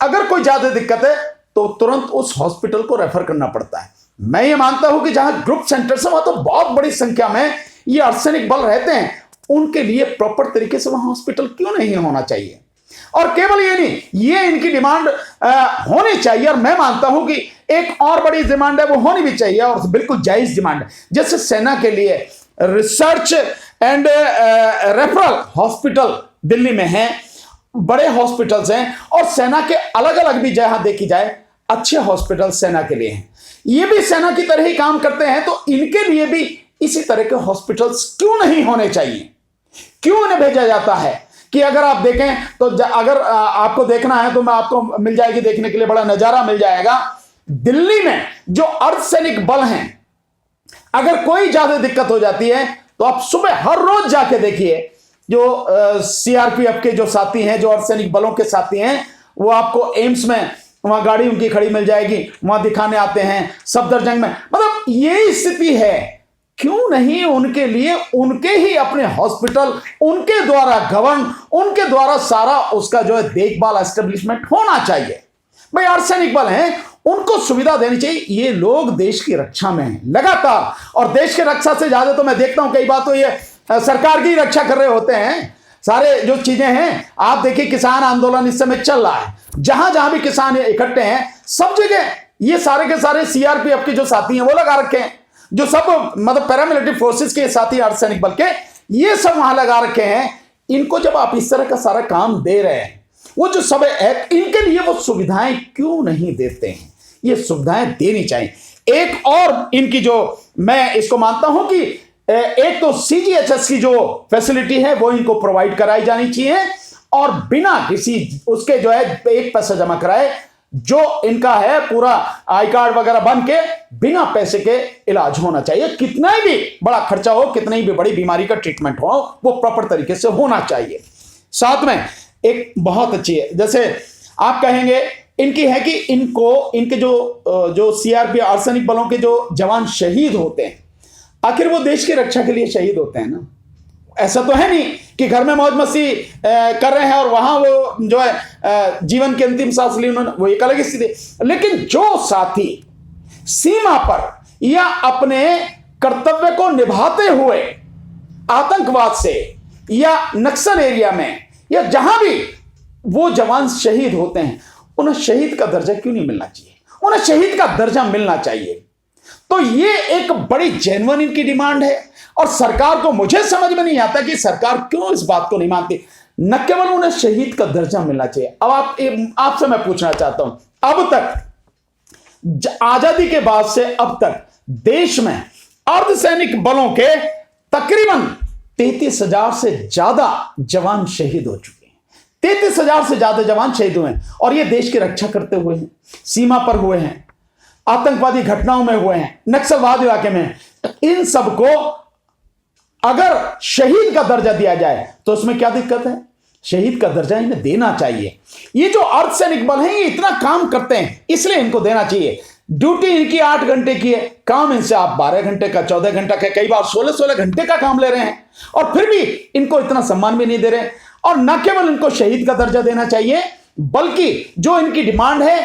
अगर कोई ज्यादा दिक्कत है तो तुरंत उस हॉस्पिटल को रेफर करना पड़ता है। मैं ये मानता हूं कि जहां ग्रुप सेंटर है वहां तो बहुत बड़ी संख्या में ये अर्धसैनिक बल रहते हैं, उनके लिए प्रॉपर तरीके से वहां हॉस्पिटल क्यों नहीं होना चाहिए। और केवल ये नहीं, ये इनकी डिमांड होनी चाहिए, और मैं मानता हूं कि एक और बड़ी डिमांड है वो होनी भी चाहिए, और बिल्कुल जायज डिमांड है। जैसे सेना के लिए research and referral hospital Delhi में है, बड़े हॉस्पिटल्स हैं, और सेना के अलग अलग भी जहां देखी जाए अच्छे हॉस्पिटल सेना के लिए हैं, ये भी सेना की तरह ही काम करते हैं, तो इनके लिए भी इसी तरह के हॉस्पिटल्स क्यों नहीं होने चाहिए, क्यों इन्हें भेजा जाता है, कि अगर आप देखें तो अगर आपको देखना है तो मैं आपको मिल जाएगी देखने के लिए, बड़ा नजारा मिल जाएगा। दिल्ली में जो अर्धसैनिक बल हैं, अगर कोई ज्यादा दिक्कत हो जाती है तो आप सुबह हर रोज जाके देखिए, जो सीआरपीएफ के जो साथी हैं, जो अर्धसैनिक बलों के साथी हैं, वो आपको एम्स में वहां गाड़ी उनकी खड़ी मिल जाएगी, वहां दिखाने आते हैं, सफदरजंग में। मतलब ये स्थिति है। क्यों नहीं उनके लिए उनके ही अपने हॉस्पिटल, उनके द्वारा गवर्न, उनके द्वारा सारा उसका जो है देखभाल एस्टेब्लिशमेंट होना चाहिए। भाई अर्धसैनिक बल हैं, उनको सुविधा देनी चाहिए। ये लोग देश की रक्षा में हैं लगातार, और देश की रक्षा से ज्यादा तो मैं देखता हूं कई बार तो ये सरकार की रक्षा कर रहे होते हैं। सारे जो चीजें हैं, आप देखिए किसान आंदोलन इस समय चल रहा है, जहां जहां भी किसान इकट्ठे हैं, सब जगह ये सारे के सारे सीआरपीएफ के जो साथी हैं वो लगा रखे हैं, जो सब मतलब पैरामिलिट्री फोर्सेस के साथी अर्धसैनिक बल के, ये सब वहां लगा रखे हैं। इनको जब आप इस तरह का सारा काम दे रहे हैं, वो जो सब है, इनके लिए वो सुविधाएं क्यों नहीं देते हैं? ये सुविधाएं देनी चाहिए। एक और इनकी जो मैं इसको मानता हूं कि एक तो सीजीएचएस की जो फैसिलिटी है वो इनको प्रोवाइड कराई जानी चाहिए, और बिना किसी उसके जो है एक पैसा जमा कराए, जो इनका है पूरा आई कार्ड वगैरह बन के बिना पैसे के इलाज होना चाहिए। कितना भी बड़ा खर्चा हो, कितनी भी बड़ी बीमारी का ट्रीटमेंट हो, वो प्रॉपर तरीके से होना चाहिए। साथ में एक बहुत अच्छी है, जैसे आप कहेंगे इनकी है कि इनके जो सीआरपी अर्धसैनिक बलों के जो जवान शहीद होते हैं, आखिर वो देश की रक्षा के लिए शहीद होते हैं ना। ऐसा तो है नहीं कि घर में मौज मस्ती कर रहे हैं और वहां वो जो है जीवन की अंतिम सांस ली उन्होंने, वो एक अलग स्थिति। लेकिन जो साथी सीमा पर या अपने कर्तव्य को निभाते हुए आतंकवाद से या नक्सल एरिया में या जहां भी वो जवान शहीद होते हैं, उन्हें शहीद का दर्जा क्यों नहीं मिलना चाहिए? उन्हें शहीद का दर्जा मिलना चाहिए। तो ये एक बड़ी जेन्युइन इनकी डिमांड है, और सरकार को मुझे समझ में नहीं आता कि सरकार क्यों इस बात को नहीं मानती। न केवल उन्हें शहीद का दर्जा मिलना चाहिए। अब आपसे मैं पूछना चाहता हूं, अब तक आजादी के बाद से अब तक देश में अर्धसैनिक बलों के तकरीबन 33,000 से ज्यादा जवान शहीद हो चुके हैं। 33,000 से ज्यादा जवान शहीद हुए हैं, और ये देश की रक्षा करते हुए हैं, सीमा पर हुए हैं, आतंकवादी घटनाओं में हुए हैं, नक्सलवाद इलाके में। इन सबको अगर शहीद का दर्जा दिया जाए तो उसमें क्या दिक्कत है? शहीद का दर्जा इन्हें देना चाहिए। ये जो अर्धसैनिक बल हैं, ये इतना काम करते हैं, इसलिए इनको देना चाहिए। ड्यूटी इनकी 8 घंटे की है, काम इनसे आप 12 घंटे का, 14 घंटे का, कई बार 16-16 घंटे का काम ले रहे हैं, और फिर भी इनको इतना सम्मान भी नहीं दे रहे। और न केवल इनको शहीद का दर्जा देना चाहिए, बल्कि जो इनकी डिमांड है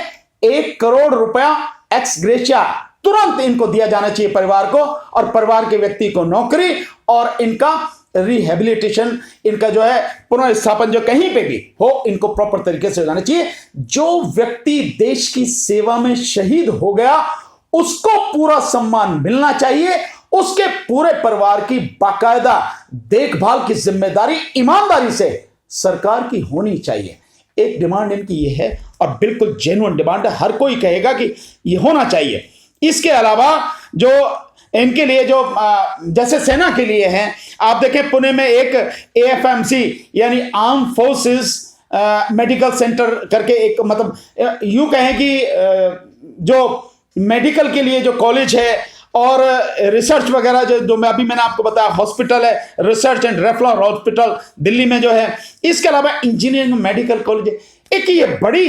1 करोड़ रुपया एक्स ग्रेशिया तुरंत इनको दिया जाना चाहिए परिवार को, और परिवार के व्यक्ति को नौकरी, और इनका रिहेबिलिटेशन, इनका जो है पुनर्स्थापन जो कहीं पे भी हो, इनको प्रॉपर तरीके से हो जाना चाहिए। जो व्यक्ति देश की सेवा में शहीद हो गया, उसको पूरा सम्मान मिलना चाहिए। उसके पूरे परिवार की बाकायदा देखभाल की जिम्मेदारी ईमानदारी से सरकार की होनी चाहिए। एक डिमांड इनकी ये है, और बिल्कुल जेन्युइन डिमांड है, हर कोई कहेगा कि ये होना चाहिए। इसके अलावा जो इनके लिए जो जैसे सेना के लिए हैं, आप देखें पुणे में एक एएफएमसी यानी आर्म फोर्सेस मेडिकल सेंटर करके एक, मतलब यूं कहें कि जो मेडिकल के लिए जो कॉलेज है और रिसर्च वगैरह जो मैंने आपको बताया, हॉस्पिटल है, research and referral hospital Delhi में जो है। इसके अलावा इंजीनियरिंग मेडिकल कॉलेज, एक ये बड़ी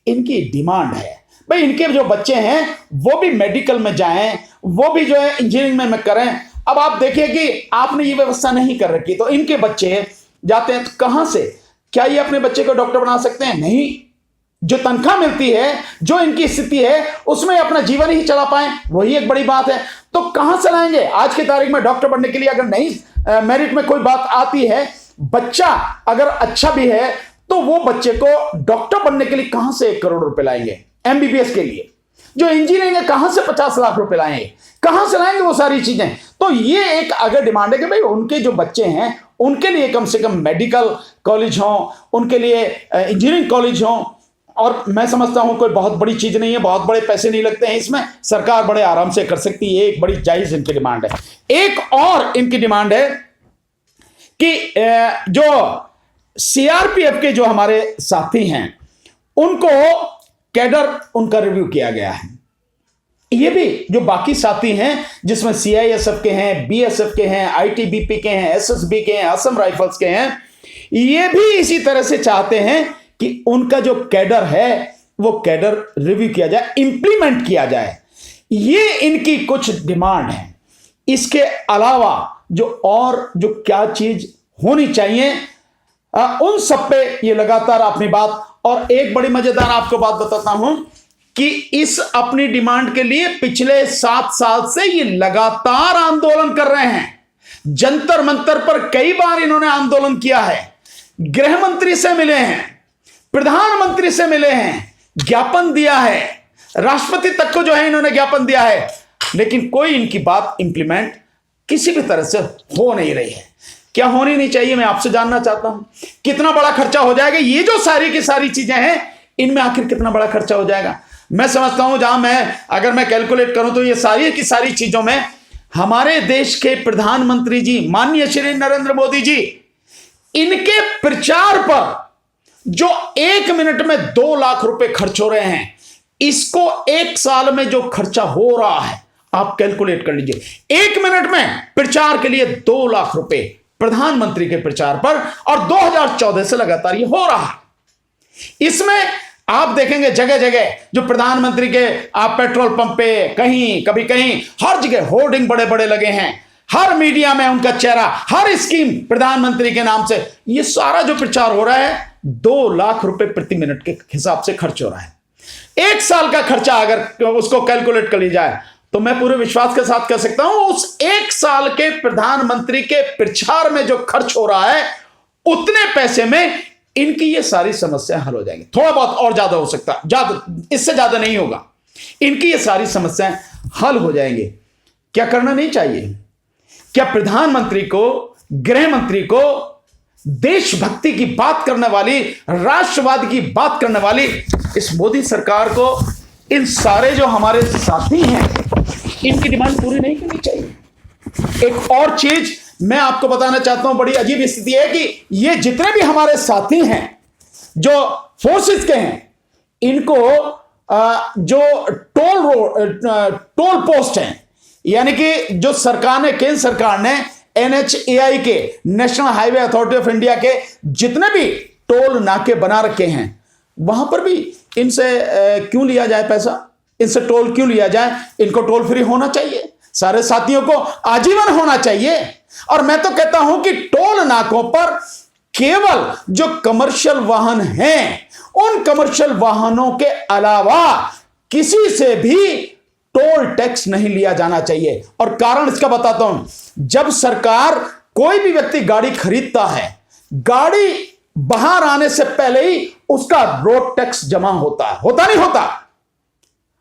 इनकी डिमांड है। भाई इनके जो बच्चे हैं वो भी मेडिकल में जाएं, वो भी जो है इंजीनियरिंग में करें। अब आप देखिए कि आपने ये व्यवस्था नहीं कर रखी, तो इनके बच्चे जाते हैं तो कहां से, क्या ये अपने बच्चे को डॉक्टर बना सकते हैं? नहीं। जो तनख्वाह मिलती है, जो इनकी स्थिति है, उसमें अपना जीवन ही चला पाए, वही एक बड़ी बात है। तो कहां से लाएंगे? आज की तारीख में डॉक्टर बनने के लिए अगर नहीं मेरिट में कोई बात आती है, बच्चा अगर अच्छा भी है, तो वो बच्चे को डॉक्टर बनने के लिए कहां से 1 करोड़ रुपए लाएंगे? एमबीबीएस के लिए जो इंजीनियरिंग है, कहां से 50 लाख रुपए लाएंगे? कहां से लाएंगे वो सारी चीजें? तो ये एक अगर डिमांड है कि भाई उनके जो बच्चे हैं उनके लिए कम से कम मेडिकल कॉलेज हो, उनके लिए इंजीनियरिंग कॉलेज हो। और मैं समझता हूं कोई बहुत बड़ी चीज नहीं है, बहुत बड़े पैसे नहीं लगते हैं इसमें, सरकार बड़े आराम से कर सकती है। एक बड़ी जायज इनकी डिमांड है। एक और इनकी डिमांड है कि जो सीआरपीएफ के जो हमारे साथी हैं उनको कैडर उनका रिव्यू किया गया है। ये भी जो बाकी साथी हैं जिसमें सीआईएसएफ के हैं, बीएसएफ के हैं, आईटीबीपी के हैं, एसएसबी के हैं, असम राइफल्स के हैं, ये भी इसी तरह से चाहते हैं कि उनका जो कैडर है वो कैडर रिव्यू किया जाए, इंप्लीमेंट किया जाए। ये इनकी कुछ डिमांड है। इसके अलावा जो क्या चीज होनी चाहिए उन सब पे ये लगातार अपनी बात। और एक बड़ी मजेदार आपको बात बताता हूं कि इस अपनी डिमांड के लिए पिछले 7 साल से ये लगातार आंदोलन कर रहे हैं। जंतर मंतर पर कई बार इन्होंने आंदोलन किया है, गृह मंत्री से मिले हैं, प्रधानमंत्री से मिले हैं, ज्ञापन दिया है, राष्ट्रपति तक को जो है इन्होंने ज्ञापन दिया है, लेकिन कोई इनकी बात इंप्लीमेंट किसी भी तरह से हो नहीं रही है। क्या होनी नहीं चाहिए, मैं आपसे जानना चाहता हूं। कितना बड़ा खर्चा हो जाएगा, ये जो सारी की सारी चीजें हैं इनमें आखिर कितना बड़ा खर्चा हो जाएगा। मैं समझता हूं अगर मैं कैलकुलेट करूं तो ये सारी की सारी चीजों में हमारे देश के प्रधानमंत्री जी माननीय श्री नरेंद्र मोदी जी, इनके प्रचार पर जो 1 मिनट में 2 लाख रुपए खर्च हो रहे हैं, इसको 1 साल में जो खर्चा हो रहा है आप कैलकुलेट कर लीजिए। 1 मिनट में प्रचार के लिए 2 लाख रुपए प्रधानमंत्री के प्रचार पर, और 2014 से लगातार ये हो रहा है। इसमें आप देखेंगे जगह जगह जो प्रधानमंत्री के आप पेट्रोल पंप पे कभी कहीं हर जगह होर्डिंग बड़े बड़े लगे हैं, हर मीडिया में उनका चेहरा, हर स्कीम प्रधानमंत्री के नाम से। ये सारा जो प्रचार हो रहा है 2 लाख रुपए प्रति मिनट के हिसाब से खर्च हो रहा है। 1 साल का खर्चा अगर उसको कैलकुलेट कर ली जाए तो मैं पूरे विश्वास के साथ कह सकता हूं उस 1 साल के प्रधानमंत्री के प्रचार में जो खर्च हो रहा है उतने पैसे में इनकी ये सारी समस्या हल हो जाएंगी। थोड़ा बहुत और ज्यादा हो सकता, इससे ज्यादा नहीं होगा। इनकी ये सारी समस्याएं हल हो जाएंगी। क्या करना नहीं चाहिए? क्या प्रधानमंत्री को, गृह मंत्री को, देशभक्ति की बात करने वाली, राष्ट्रवाद की बात करने वाली इस मोदी सरकार को इन सारे जो हमारे साथी हैं इनकी डिमांड पूरी नहीं करनी चाहिए? एक और चीज मैं आपको बताना चाहता हूं, बड़ी अजीब स्थिति है कि ये जितने भी हमारे साथी हैं जो फोर्सेस के हैं, इनको जो टोल पोस्ट हैं, यानी कि जो सरकार ने, केंद्र सरकार ने NHAI के, national highway authority of India के जितने भी टोल नाके बना रखे हैं, वहां पर भी इनसे क्यों लिया जाए पैसा? इनसे टोल क्यों लिया जाए? इनको टोल फ्री होना चाहिए, सारे साथियों को आजीवन होना चाहिए। और मैं तो कहता हूं कि टोल नाकों पर केवल जो कमर्शियल वाहन हैं, उन कमर्शियल वाहनों के अलावा किसी से भी टोल टैक्स नहीं लिया जाना चाहिए। और कारण इसका बताता हूं, जब सरकार, कोई भी व्यक्ति गाड़ी खरीदता है, गाड़ी बाहर आने से पहले ही उसका रोड टैक्स जमा होता है, होता नहीं होता?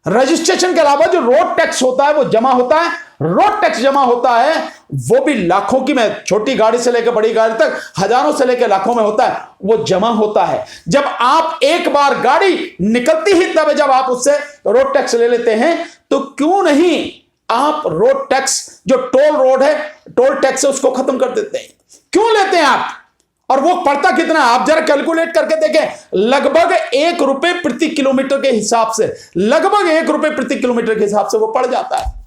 रजिस्ट्रेशन के अलावा जो रोड टैक्स होता है वो जमा होता है। रोड टैक्स जमा होता है वो भी लाखों की, में छोटी गाड़ी से लेकर बड़ी गाड़ी तक हजारों से लेकर लाखों में होता है, वो जमा होता है। जब आप एक बार गाड़ी निकलती ही तब जब आप उससे रोड टैक्स ले लेते हैं, तो क्यों नहीं आप रोड टैक्स, जो टोल रोड है, टोल टैक्स है, उसको खत्म कर देते हैं? क्यों लेते हैं आप? और वो पड़ता कितना? आप जरा कैलकुलेट करके देखें, लगभग 1 रुपए प्रति किलोमीटर के हिसाब से, लगभग 1 रुपए प्रति किलोमीटर के हिसाब से वो पड़ जाता है।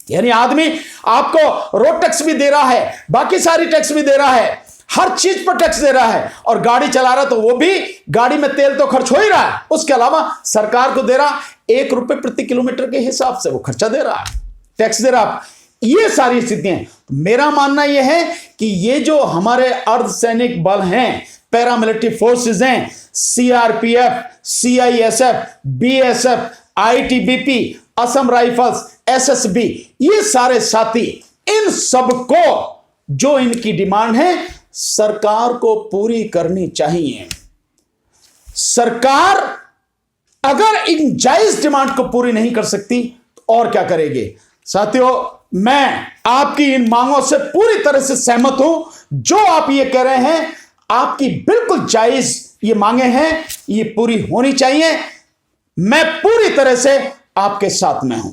यानी आदमी आपको रोड टैक्स भी दे रहा है, बाकी सारी टैक्स भी दे रहा है, हर चीज पर टैक्स दे रहा है, और गाड़ी चला रहा तो वो भी, गाड़ी में तेल तो खर्च हो ही रहा है, उसके अलावा सरकार को दे रहा 1 रुपए प्रति किलोमीटर के हिसाब से वो खर्चा दे रहा है, टैक्स दे रहा। ये सारी स्थितियां, मेरा मानना यह है कि ये जो हमारे अर्धसैनिक बल हैं, पैरामिलिट्री फोर्सेस हैं, CRPF, CISF, BSF, ITBP, Assam rifles, SSB, ये सारे साथी, इन सबको जो इनकी डिमांड है सरकार को पूरी करनी चाहिए। सरकार अगर इन जायज डिमांड को पूरी नहीं कर सकती तो और क्या करेगी? साथियों, मैं आपकी इन मांगों से पूरी तरह से सहमत हूं। जो आप ये कह रहे हैं, आपकी बिल्कुल जायज ये मांगे हैं, ये पूरी होनी चाहिए। मैं पूरी तरह से आपके साथ में हूं,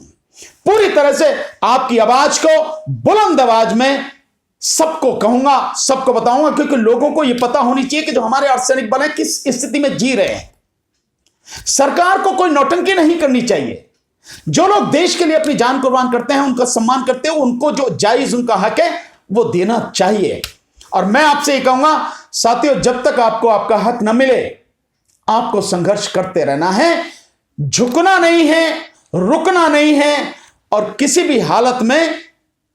पूरी तरह से आपकी आवाज को बुलंद आवाज में सबको कहूंगा, सबको बताऊंगा, क्योंकि लोगों को यह पता होनी चाहिए कि जो हमारे अर्धसैनिक बल हैं किस स्थिति में जी रहे हैं। सरकार को कोई नौटंकी नहीं करनी चाहिए। जो लोग देश के लिए अपनी जान कुर्बान करते हैं, उनका सम्मान करते हैं, उनको जो जायज उनका हक है वो देना चाहिए। और मैं आपसे ये कहूंगा साथियों, जब तक आपको आपका हक न मिले, आपको संघर्ष करते रहना है, झुकना नहीं है, रुकना नहीं है, और किसी भी हालत में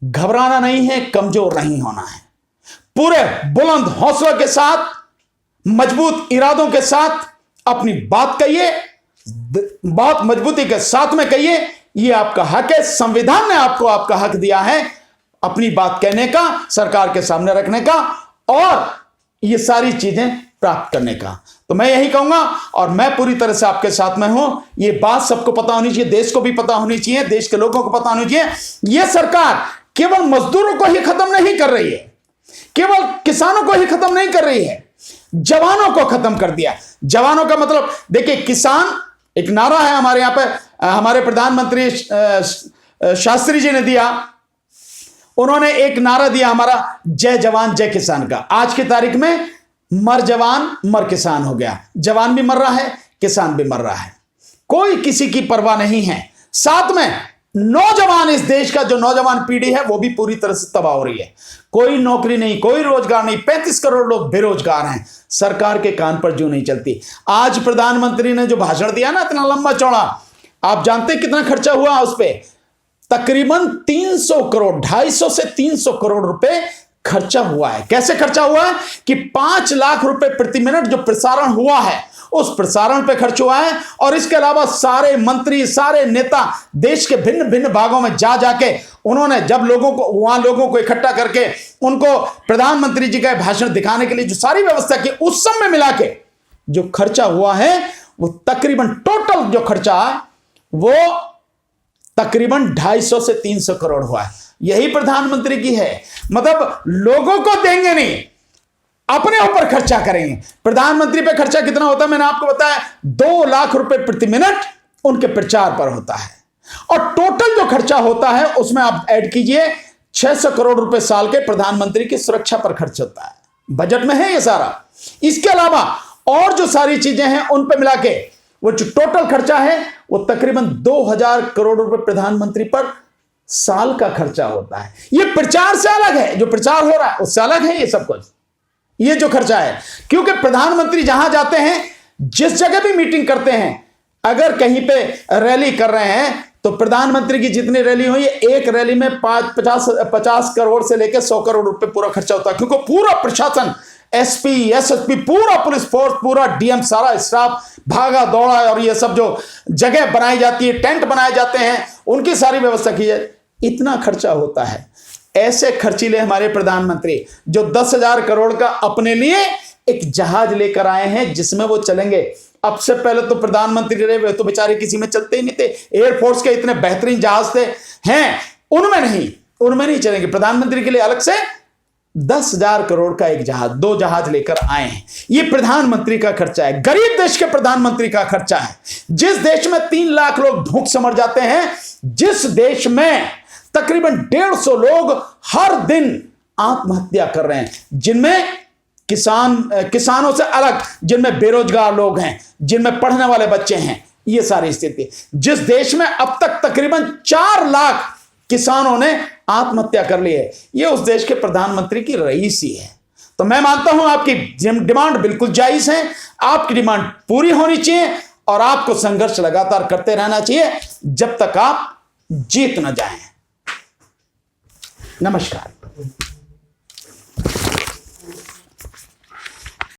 घबराना नहीं है, कमजोर नहीं होना है। पूरे बुलंद हौसला के साथ, मजबूत इरादों के साथ अपनी बात कहिए, बहुत मजबूती के साथ में कहिए। यह आपका हक है, संविधान ने आपको आपका हक दिया है अपनी बात कहने का, सरकार के सामने रखने का और ये सारी चीजें प्राप्त करने का। तो मैं यही कहूंगा, और मैं पूरी तरह से आपके साथ में हूं। ये बात सबको पता होनी चाहिए, देश को भी पता होनी चाहिए, देश के लोगों को पता होनी चाहिए। यह सरकार केवल मजदूरों को ही खत्म नहीं कर रही है, केवल किसानों को ही खत्म नहीं कर रही है, जवानों को खत्म कर दिया। जवानों का मतलब देखिए, किसान एक नारा है हमारे यहां पर, हमारे प्रधानमंत्री शास्त्री जी ने दिया। उन्होंने एक नारा दिया हमारा, जय जवान जय किसान का। आज की तारीख में मर जवान मर किसान हो गया। जवान भी मर रहा है, किसान भी मर रहा है, कोई किसी की परवाह नहीं है। साथ में नौजवान, इस देश का जो नौजवान पीढ़ी है वो भी पूरी तरह से तबाह हो रही है। कोई नौकरी नहीं, कोई रोजगार नहीं, 35 करोड़ लोग बेरोजगार हैं। सरकार के कान पर जूं नहीं चलती। आज प्रधानमंत्री ने जो भाषण दिया ना, इतना लंबा चौड़ा, आप जानते हैं कितना खर्चा हुआ उस पर? तकरीबन 300 करोड़, 250 से 300 करोड़ रुपए खर्चा हुआ है। कैसे खर्चा हुआ है कि 5 लाख रुपए प्रति मिनट जो प्रसारण हुआ है, उस प्रसारण पे खर्च हुआ है। और इसके अलावा सारे मंत्री, सारे नेता देश के भिन्न भिन्न भागों में जा जाके उन्होंने जब लोगों को इकट्ठा करके उनको प्रधानमंत्री जी का भाषण दिखाने के लिए जो सारी व्यवस्था की, उस सब में मिला के जो खर्चा हुआ है वो तकरीबन टोटल जो खर्चा है वो तकरीबन 250 से 300 करोड़ हुआ है। यही प्रधानमंत्री की है, मतलब लोगों को देंगे नहीं, अपने ऊपर खर्चा करेंगे। प्रधानमंत्री पे खर्चा कितना होता है मैंने आपको बताया, 2 लाख रुपए प्रति मिनट उनके प्रचार पर होता है। और टोटल जो खर्चा होता है उसमें आप ऐड कीजिए 600 करोड़ रुपए साल के प्रधानमंत्री की सुरक्षा पर खर्च होता है। बजट में है ये सारा। इसके अलावा और जो सारी चीजें हैं उन पे मिला के वो जो टोटल खर्चा है वो तकरीबन 2000 करोड़ रुपए प्रधानमंत्री पर साल का खर्चा होता है। ये प्रचार से अलग है, जो प्रचार हो रहा है उससे अलग है ये सब कुछ, ये जो खर्चा है। क्योंकि प्रधानमंत्री जहां जाते हैं, जिस जगह भी मीटिंग करते हैं, अगर कहीं पे रैली कर रहे हैं तो प्रधानमंत्री की जितनी रैली हुई, एक रैली में 50 करोड़ से लेकर 100 करोड़ रुपए पूरा खर्चा होता है। क्योंकि पूरा प्रशासन, एसपी, एसएसपी, पूरा पुलिस फोर्स, पूरा डीएम, सारा स्टाफ भागा दौड़ा, और ये सब जो जगह बनाई जाती है, टेंट बनाए जाते हैं, उनकी सारी व्यवस्था की जाए, इतना खर्चा होता है। ऐसे खर्चीले हमारे प्रधानमंत्री जो 10,000 करोड़ का अपने लिए एक जहाज लेकर आए हैं जिसमें वो चलेंगे। अब से पहले तो प्रधानमंत्री रहे, वे तो बेचारे किसी में चलते ही नहीं थे। एयरफोर्स के इतने बेहतरीन जहाज थे, हैं उनमें नहीं चलेंगे। प्रधानमंत्री के लिए अलग से 10,000 करोड़ का एक जहाज, 2 जहाज लेकर आए हैं। ये प्रधानमंत्री का खर्चा है, गरीब देश के प्रधानमंत्री का खर्चा है। जिस देश में 3 लाख लोग भूख से मर जाते हैं, जिस देश में तकरीबन 150 लोग हर दिन आत्महत्या कर रहे हैं, जिनमें किसानों से अलग, जिनमें बेरोजगार लोग हैं, जिनमें पढ़ने वाले बच्चे हैं, ये सारी स्थिति। जिस देश में अब तक तकरीबन 4 लाख किसानों ने आत्महत्या कर ली है, यह उस देश के प्रधानमंत्री की रईसी है। तो मैं मानता हूं आपकी डिमांड बिल्कुल जायज है, आपकी डिमांड पूरी होनी चाहिए और आपको संघर्ष लगातार करते रहना चाहिए जब तक आप जीत न जाएं। नमस्कार।